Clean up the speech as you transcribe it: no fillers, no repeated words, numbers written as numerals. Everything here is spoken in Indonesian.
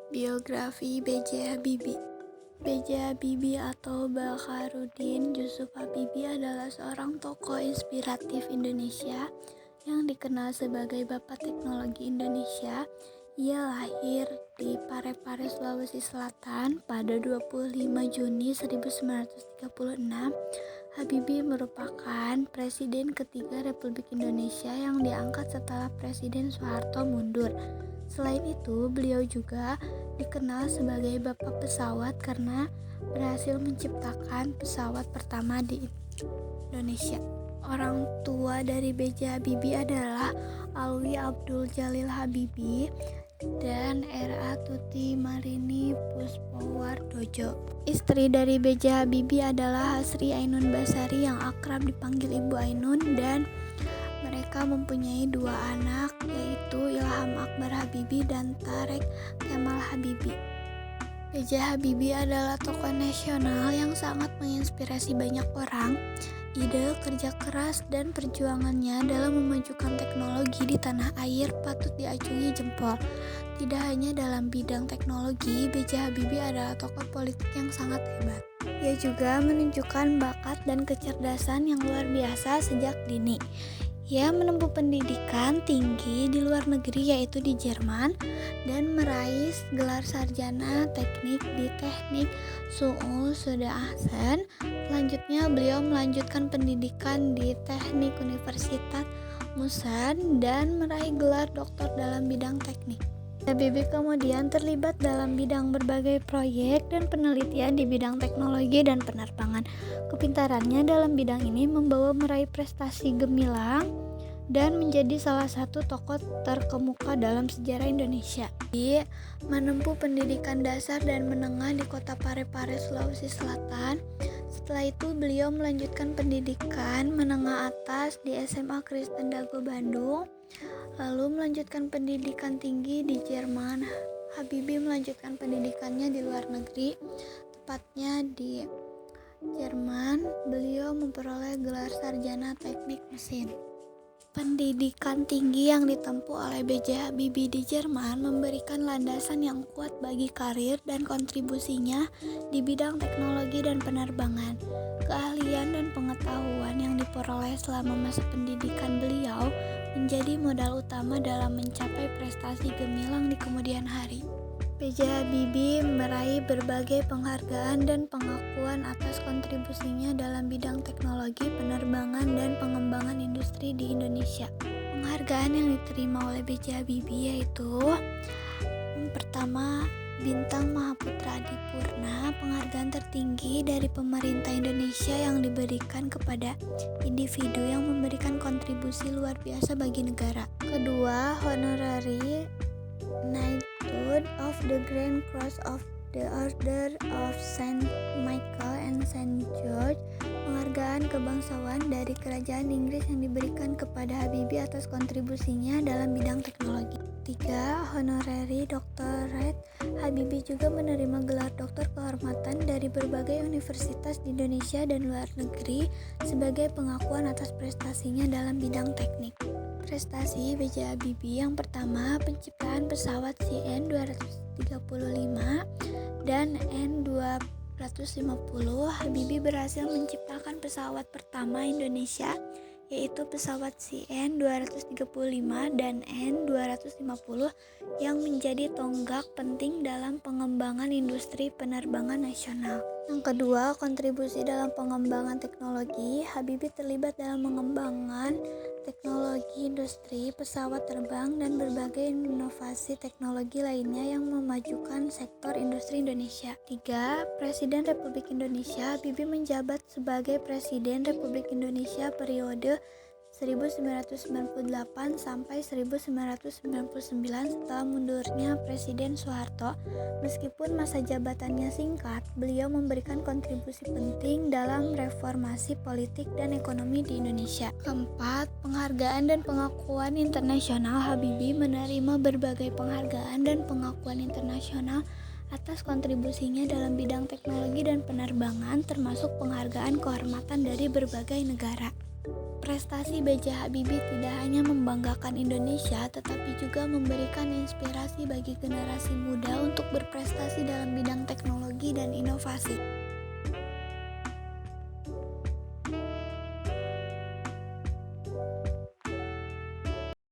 Biografi B.J. Habibie. B.J. Habibie atau Bakharuddin Yusuf Habibie adalah seorang tokoh inspiratif Indonesia yang dikenal sebagai Bapak Teknologi Indonesia. Ia lahir di Parepare, Sulawesi Selatan pada 25 Juni 1936. Habibie merupakan Presiden ketiga Republik Indonesia yang diangkat setelah Presiden Soeharto mundur. Selain itu, beliau juga dikenal sebagai Bapak Pesawat karena berhasil menciptakan pesawat pertama di Indonesia. Orang tua dari B.J. Habibie adalah Alwi Abdul Jalil Habibie dan R.A. Tuti Marini Puspowardojo. Istri dari B.J. Habibie adalah Hasri Ainun Basari yang akrab dipanggil Ibu Ainun, dan mereka mempunyai dua anak, yaitu Ilham Akbar Habibie dan Tarek Kemal Habibie. B.J. Habibie adalah tokoh nasional yang sangat menginspirasi banyak orang. Ide, kerja keras, dan perjuangannya dalam memajukan teknologi di tanah air patut diacungi jempol. Tidak hanya dalam bidang teknologi, B.J. Habibie adalah tokoh politik yang sangat hebat. Ia juga menunjukkan bakat dan kecerdasan yang luar biasa sejak dini. Ia menempuh pendidikan tinggi di luar negeri, yaitu di Jerman, dan meraih gelar sarjana teknik di Teknik Su'ul Suda Ahsan. Selanjutnya, beliau melanjutkan pendidikan di Teknik Universitas Musan dan meraih gelar doktor dalam bidang teknik. Habibie kemudian terlibat dalam bidang berbagai proyek dan penelitian di bidang teknologi dan penerbangan. Kepintarannya dalam bidang ini membawa meraih prestasi gemilang dan menjadi salah satu tokoh terkemuka dalam sejarah Indonesia. Dia menempuh pendidikan dasar dan menengah di kota Parepare, Sulawesi Selatan. Setelah itu beliau melanjutkan pendidikan menengah atas di SMA Kristen Dago Bandung, lalu melanjutkan pendidikan tinggi di Jerman. Habibie melanjutkan pendidikannya di luar negeri, tepatnya di Jerman. Beliau memperoleh gelar sarjana teknik mesin. Pendidikan tinggi yang ditempuh oleh B.J. Habibie di Jerman memberikan landasan yang kuat bagi karir dan kontribusinya di bidang teknologi dan penerbangan. Keahlian dan pengetahuan yang diperoleh selama masa pendidikan beliau menjadi modal utama dalam mencapai prestasi gemilang di kemudian hari. B.J. Habibie meraih berbagai penghargaan dan pengakuan atas kontribusinya dalam bidang teknologi, penerbangan, dan pengembangan industri di Indonesia. Penghargaan yang diterima oleh B.J. Habibie yaitu pertama, Bintang Mahaputra Adipurna, penghargaan tertinggi dari pemerintah Indonesia yang diberikan kepada individu yang memberikan kontribusi luar biasa bagi negara. Kedua, Honorary Knighthood of the Grand Cross of the Order of Saint Michael and Saint George, penghargaan kebangsaan dari Kerajaan Inggris yang diberikan kepada Habibie atas kontribusinya dalam bidang teknologi. 3. Honorary Doctorate. Habibie juga menerima gelar doktor kehormatan dari berbagai universitas di Indonesia dan luar negeri sebagai pengakuan atas prestasinya dalam bidang teknik. Prestasi B.J. Habibie yang pertama, penciptaan pesawat CN-235 dan N-250. Habibie berhasil menciptakan pesawat pertama Indonesia, yaitu pesawat CN-235 dan N-250 yang menjadi tonggak penting dalam pengembangan industri penerbangan nasional. Yang kedua, kontribusi dalam pengembangan teknologi. Habibie terlibat dalam pengembangan teknologi industri pesawat terbang dan berbagai inovasi teknologi lainnya yang memajukan sektor industri Indonesia. 3. Presiden Republik Indonesia. Habibie menjabat sebagai Presiden Republik Indonesia periode 1998 sampai 1999 setelah mundurnya Presiden Soeharto. Meskipun masa jabatannya singkat, beliau memberikan kontribusi penting dalam reformasi politik dan ekonomi di Indonesia. Keempat, penghargaan dan pengakuan internasional. Habibie menerima berbagai penghargaan dan pengakuan internasional atas kontribusinya dalam bidang teknologi dan penerbangan, termasuk penghargaan kehormatan dari berbagai negara. Prestasi B.J. Habibie tidak hanya membanggakan Indonesia, tetapi juga memberikan inspirasi bagi generasi muda untuk berprestasi dalam bidang teknologi dan inovasi.